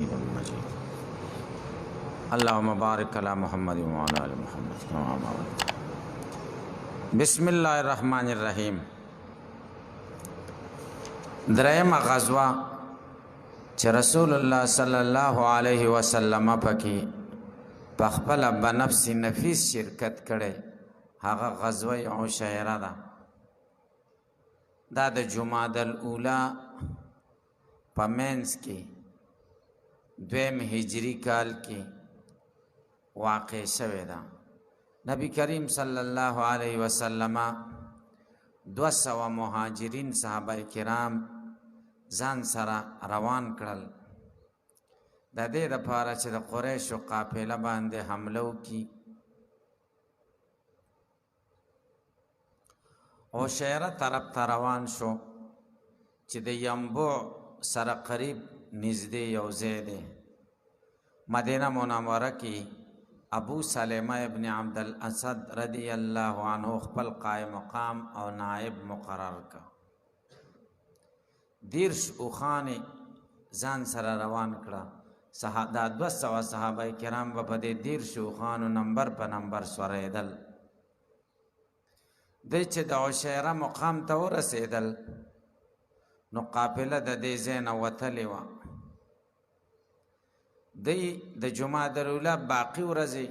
मजीद। अल्लाहुम्मा बारिक अला मुहम्मद व अला आलि मुहम्मद कमा बारकता। बिस्मिल्लाहिर रहमानिर रहीम। द्रयम ग़ज़वा च रसूलुल्लाह सल्लल्लाहु अलैहि वसल्लम पकी पखपल बनफ्सी नफीस शिरकत करे हागा ग़ज़वा उशैरा दा। दा द जुमादल ऊला पमेंस की द्वेम हिजरी काल की वाक़े शवे दा। नबी करीम सल्लल्लाहु अलैहि वसल्लम 200 मुहाजिरीन साहबा किराम जान सरा रवान करल द दे दपारा च द कुरैश काफिला बांधे हमलों की। उशैरा तरफ रवान शो च द यम्बो सर करीब निज़दे यौज़े दे। मदीना मुनव्वरा की अबू सलेमा इब्न अब्दुल असद रदी अल्लाह अन्हु खपल कायम मकाम और नायब मुकर्रर का दीर्श उखाने जान सर रवान कड़ा। दा 200 सहाबा किराम बपदे दीर्श उखान नंबर पर नंबर स्वरेदल दे च द उशैरा मुकाम तो रसेदल नु काफिला द दे ज़ैन वतली वा दी द जुमादल ऊला बाकी रज़ी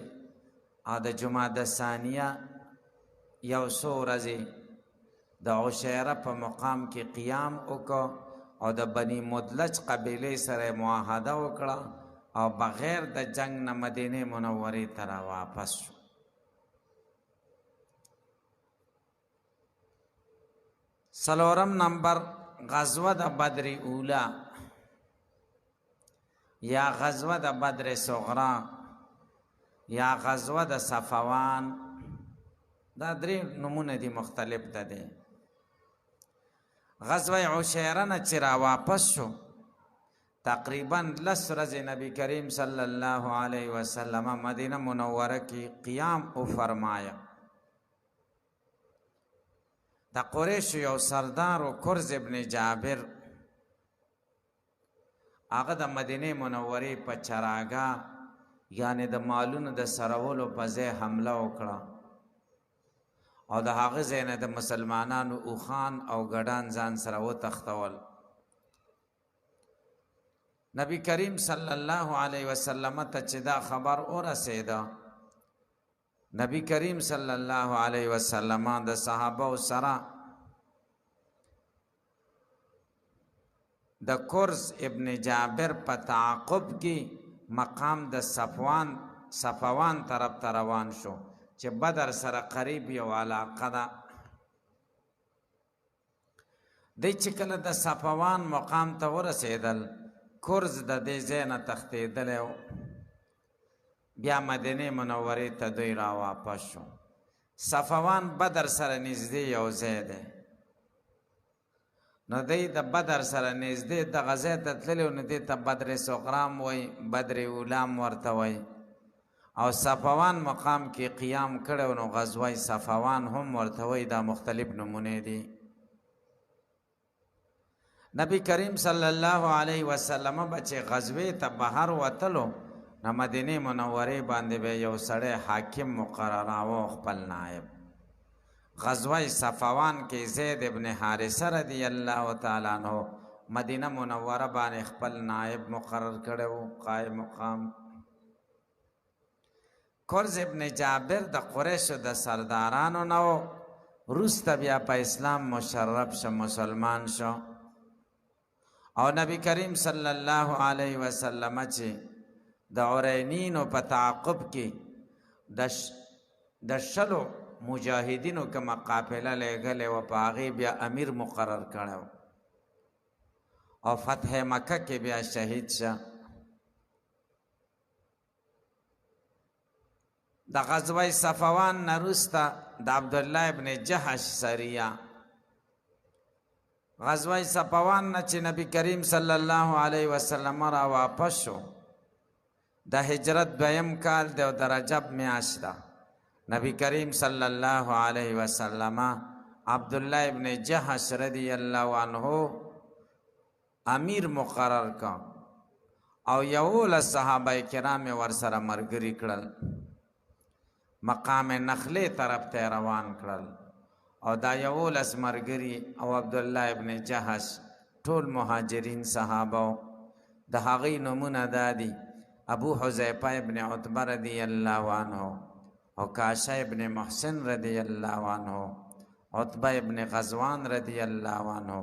आ द जुमाद सानिया यौसो रज़ी द उशैरा पर मुकाम के क़ियाम उको और द बनी मुदलज कबीले सर मुआहदा उकड़ा और बग़ैर द जंग न मदीने मुनव्वरे तरा वापस शो। सलोरम नंबर ग़ज़वा द बद्र ऊला या ग़ज़वा द बद्र सुग़रा या ग़ज़वा द सफ़वान दा द्रे नमूने दी मुख्तलिफ दे। ग़ज़वा उशैरा न चिरा वापस शो तक़रीबन 10 रज़े नबी करीम सल्लल्लाहु अलैहि वसल्लम मदीना मुनव्वरा की क़ियाम उ फरमाया। द कुरैश यो सरदार व कुर्ज़ इब्न जाबिर आगा द मदीने मुनव्वरे पर चरागा यानी द मालून द सरवलो पज़े हमला उकड़ा और द हाग़ ज़ैन द मुसलमानान उखान और गडान जान सरवो तख्तवल। नबी करीम सल्लल्लाहु अलैहि वसल्लम तचिदा खबर और रसेदा। नबी करीम सल्लल्लाहु अलैहि वसल्लम द सहाबा सरा द कुर्ज़ इब्न जाबिर पर ताक़ुब की मकाम द सफ़वान तरफ तरवान शो च बदर सर करीब वाला कदा दे चिकल द सफ़वान मकाम तो रसेदल कुर्ज़ द दे ज़ैन तख्ते दले बिया मदीने मुनव्वरे तदोई रा वापस शो। सफ़वान बदर सर निज़दे यौज़े दे न दे द बदर सर निज़दे द ग़ज़े ततले न दे त बद्र सुग़राम वई बद्र उलाम वर्ता वई और सफ़वान मकाम के क़ियाम करे नो ग़ज़वा सफ़वान हम वर्ता वई दा मुख्तलिफ नमूने दी। नबी करीम सल्लल्लाहु अलैहि वसल्लम बचे ग़ज़वे त बाहर वतलो न मदीने मुनव्वरे बांधे बे यौ सड़े हाकिम मुकर्रर वो खपल नायब। ग़ज़वा सफ़वान के ज़ैद इब्न हारिसा रदी अल्लाह ताला अन्हु मदीना मुनव्वरा बाने खपल नायब मुकर्रर करे वो कायम मकाम। कुर्ज़ इब्न जाबिर द कुरैश द सरदारानो नौ रुस्त बिया पा इस्लाम मुशर्रफ श मुसलमान शो और नबी करीम सल्लल्लाहु अलैहि वसल्लम चे द औरैनीनो पर ताक़ुब की दशलो मुजाहिदीनों का मकाफिला ले गले व पागी बिया अमीर मुकर्रर करे और फ़तह मक्का के बिया शहीद शाह। द ग़ज़वा सफ़वान नरुस्ता द अब्दुल्लाह इब्न जहश सरिया ग़ज़वा सफ़वान न चे नबी करीम सल्लल्लाहु अलैहि वसल्लम रा वापस शो द हिजरत द्वयम काल दे द रजब में आशरा। नबी करीम सल्लल्लाहु अलैहि वसल्लम अब्दुल्लाह इब्न जहश रदी अल्लाह अन्हु अमीर मुकर्रर का او 11 صحابه کرام ورسره مرګري کړل، مقام نخله طرف ته روان کړل. او دا 11 مرګري او عبد الله ابن جهش ټول مهاجرین صحابه. د هغې نومونه دادي: ابو حذیفه ابن عتبه رضی الله عنه، عکاشه ابن محسن رضی الله عنه، عتبه ابن غزوان رضی الله عنه،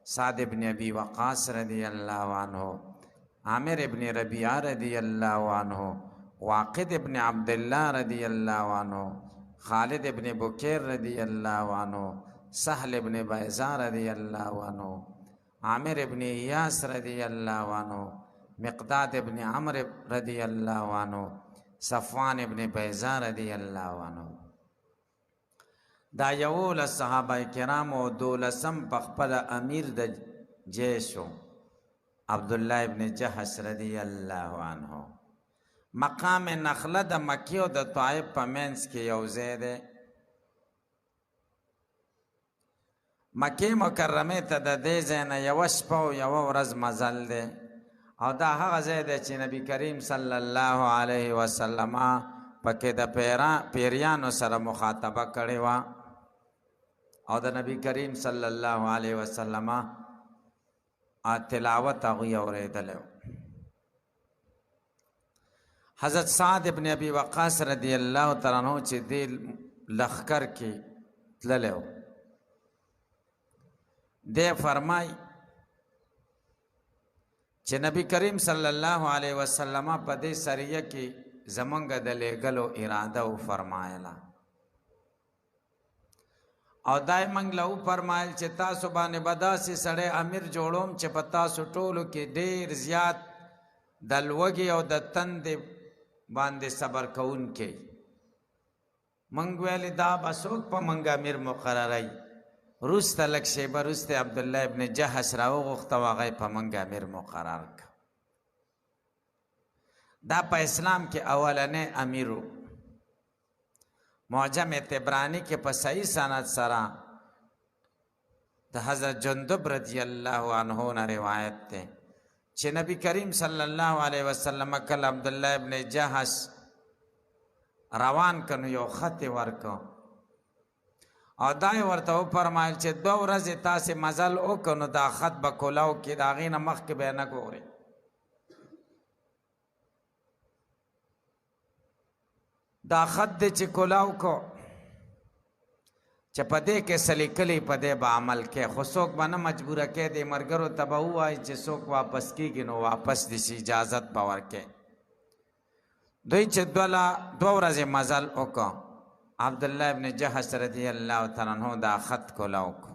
سعد ابن ابي وقاص رضی الله عنه، عامر ابن ربيعه رضی الله عنه، واقد ابن عبد الله رضی الله عنه، خالد ابن بکیر رضی الله عنه، سهل ابن بیضا رضی الله عنه، عامر ابن ایاس رضی الله عنه، مقداد ابن عمرو رضی الله عنه، صفوان ابن بیضا رضی الله عنه. دا 11 صحابه کرام او 12 په خپل امیر د جیشو عبد الله ابن جهش رضی الله عنه. مقام نخله د مکی او د طائف په منځ کې یو ځای دی. مکې مکرمه ته د دې ځای نه یوه شپه او یوه ورځ مزل دی، او دا هغه ځای دی چې نبی کریم صلی الله علیه وسلم پکې د پیریانو سره مخاطبه کړې وه، او د نبی کریم صلی الله علیه وسلم تلاوت هغوی اورېدلی و. حضرت سعد ابن ابي وقاص رضی الله تعالی عنہ چې دې لښکر کې تللی و، دی فرمای چې نبی کریم صلی الله علیه وسلم په دې سریه کې زمونږ د لېږلو اراده وفرمایله، او دای موږ له وفرمایل چې تاسو باندې به داسې سړی امیر جوړوم چې په تاسو ټولو کې ډېر زیات د لوږې او د تندې باندې صبر کوونکی. موږ ویلې دا به څوک په موږ امیر مقرروي. وروسته لږ شیبه وروسته عبدالله ابن جهش راوغوښته او هغه یې په موږ امیر مقرر کړ. دا په اسلام کې اولنی امیر و. معجم طبرانی کې په صحیح سند سره د حضرت جندب رضی الله عنه نه روایت دی چې نبی کریم صلی الله علیه وسلم کله عبدالله ابن جهش روان کنو یو خط یې ورکو، او دا یې ورته وفرمایل چې 2 ورځې تاسې مزل وکړو نو دا خط به کولاو کې د هغې نه مخکې به یې نه ګورئ. دا خط دی چې کولاو کو چې په دې کې څه لیکلي په دې به عمل کې، خو څوک به نه مجبوره کې. دې ملګرو ته به ووایي چې څوک واپس کېږي نو واپس دي شي، اجازت به ورکړي. دوی چې 2 ورځې مزل وکړو، عبدالله ابن جهش رضی الله تعالی عنہ دا خط کولاو کو.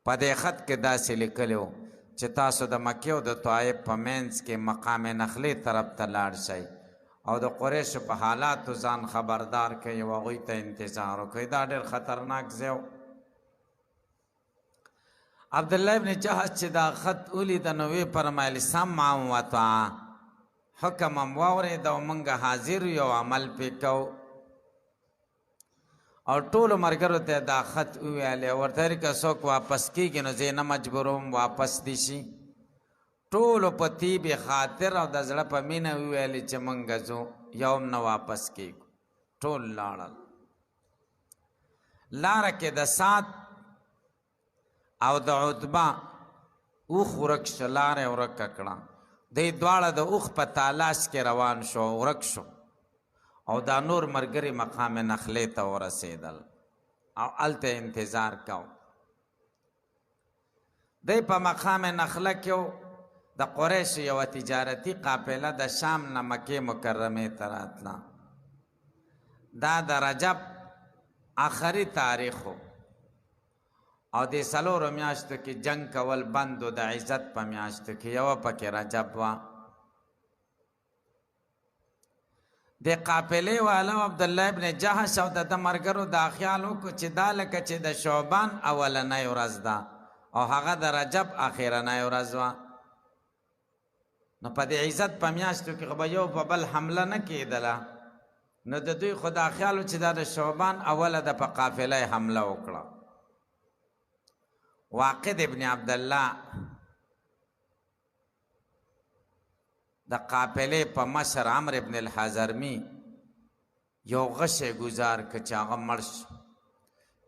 په دې خط کې داسې لیکلی و چې تاسو د مکې او د طائف په منځ کې مقام نخلې طرف ته لاړ شئ، او د قریشو په حالاتو ځان خبردار کوي او هغوی ته انتظار وکړئ. دا ډېر خطرناک ځای و. عبدالله ابن جهش چې دا خط ولید نو ویې فرمایل سمعا وطاعه، حکم هم واورېد او موږ حاضر یو عمل پې کوو. او ټولو ملګرو ته دا خط وویلی، ورته ویل که څوک واپس کېږي نو زه یې نه مجبوروم واپس دي شي. ټولو په طیب خاطر او د زړه په مینه وویلې چې موږ ځو، یو هم نه واپس کېږو. ټول لاړل. لاره کې د سعد او د عتبه اوښ ورک شو، لاره یې ورکه کړه. دی دواړه د اوښ په تالاش کې روان شو، ورک شو، او دا نور ملګري مقام نخلې ته ورسېدل او هلته انتظار کو. دی په مقام نخله کې د قریشو یوه تجارتي قافله د شام نه مکې مکرمې ته راتله. دا د رجب آخري تاریخ و، او د 4 میاشتو کې جنگ کول بند و. د عزت په میاشتو کې یوه پکې رجب وه. د قافلې والا عبدالله ابن جهش او د ملګرو دا خیال وکړو چې دا لکه چې د شعبان اولنۍ ورځ ده او هغه د رجب اخرنۍ ورځ وه، نو په دې عزت په میاشتو کې خو به یو په بل حمله نه کېدله. نو د دوی خو دا خیال و چې دا د شعبان اوله ده، په قافله یې حمله وکړه. واقد ابن عبدالله د قافلې په مشر عمرو ابن الحضرمي یو غشی گزار که چې هغه مړ شو،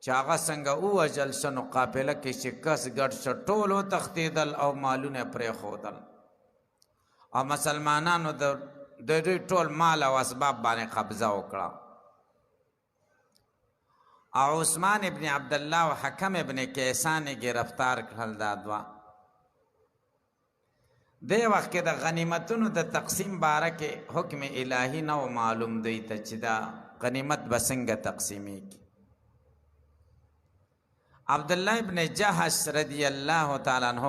چې هغه څنګه ووژل شو نو قافله کې چې کس ګډ شو ټول وتښتېدل او مالونه یې پرېښودل او مسلمانانو د دوی ټول مال او اسباب باندې قبضه وکړه. او عثمان ابن عبدالله او حکم ابن کیسان یې گرفتار کړل. دا دوه دې وخت کې د غنیمتونو د تقسیم باره کې حکم الهي نه و معلوم دوی ته چې دا غنیمت به څنګه تقسیمیږي. عبدالله ابن جحش رضی الله تعالی عنہ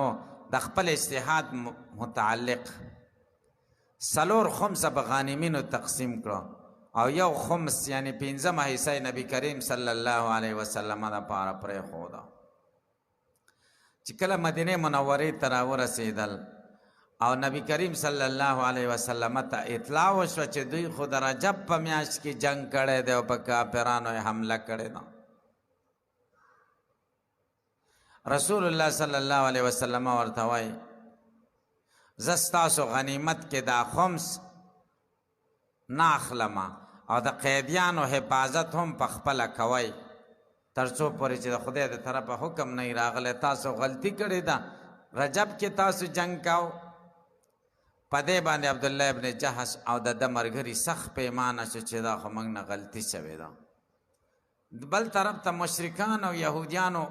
د خپل اجتهاد متعلق 4 خمسه به غانمینو تقسیم کړو او یو خمس یعنی 15 حصہ نبی کریم صلی الله علیه وسلم لپاره پرېښوده. چې کله مدینه منورې ته راورسېدل او نبی کریم صلی الله علیه وسلم ته اطلاع وشوه چې دوی خو د رجب په میاشت کې جنگ کړی دی او په کافرانو یې حمله کړې ده، رسول الله صلی الله علیه وسلم ورته وایي زه ستاسو غنیمت کې دا خمس نه اخلم او د قیدیانو حفاظت هم په خپله کوئ تر څو پورې چې د خدای د طرفه حکم نه راغلی تاسو غلطي کړې ده، رجب کې تاسو جنگ کاو. په دې باندې عبدالله ابن جحش او د ده ملګري سخت پیمانه شو چې دا خو موږ نه غلطي شوې ده. بل طرف ته مشرکان او یهودیانو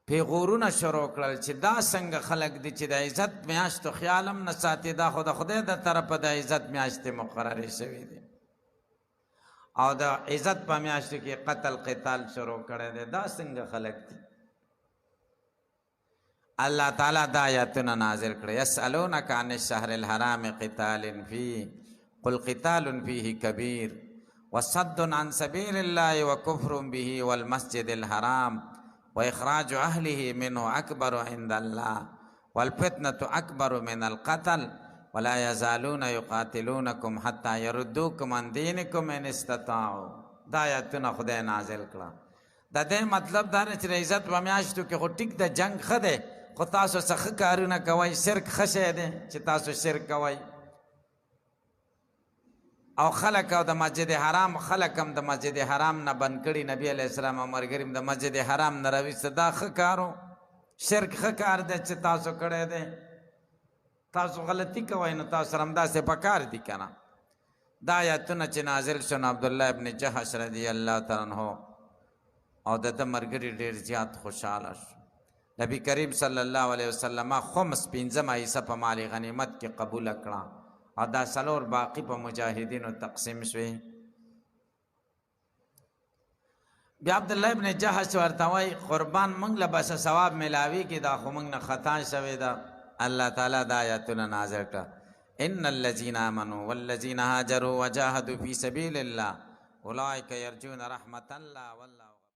پیغورونه شروع کړل چې دا څنګه خلک دي چې د عزت میاشتو خیال هم نه ساتي، دا خو د خدای د طرفه د عزت میاشتې مقررې شوي دي او د عزت په میاشتو کې قتل قتال شروع کړی دی، دا څنګه خلک دي. الله تعالی دا آیاتونه نازل کړي یسألونک عن الشهر الحرام قتال فیه قل قتال فیه کبیر وصد عن سبیل الله وکفر به والمسجد الحرام واخراج اهله منه اکبر عند الله والفتنة اکبر من القتل ولا يزالون يقاتلونكم حتى يردوكم عن دينكم ان استطاعوا. دا آیاتونه خدای نازل کړه. د دې مطلب دا نه چې عزت په میاشتو کې خو ټیک د جنگ ښه دی خو تاسو څه کارونه کوئ، شرک ښه شی دی چې تاسو شرک کوئ او خلک او د مسجد حرام خلک هم د مسجد حرام نه بند کړي، نبی علیه السلام او ملګري د مسجد حرام نه راویسته، دا ښه کارو، شرک ښه کار دی چې تاسو کړی دی، تاسو غلطي کوئ نو تاسو سره همداسې پکار دي که نه. دا آیاتونه چې نازل شو نو عبدالله ابن جحش رضی الله تعالی عنہ او د ده ملګري ډېر زیات خوشحاله شو. نبی کریم صلی الله علیه وسلم خمس 15 حصہ په مال غنیمت کې قبوله کړه او دا 4 باقی په مجاهدینو تقسیم شوې. بیا عبدالله ابن جحش ورته وایي قربان موږ له بس ثواب ملاویږي، دا خو موږ نه خطا شوې ده. الله تعالی دا آیاتونه نازل کړه ان الذين آمنوا والذين هاجروا وجاهدوا في سبيل الله اولئك يرجون رحمة الله والله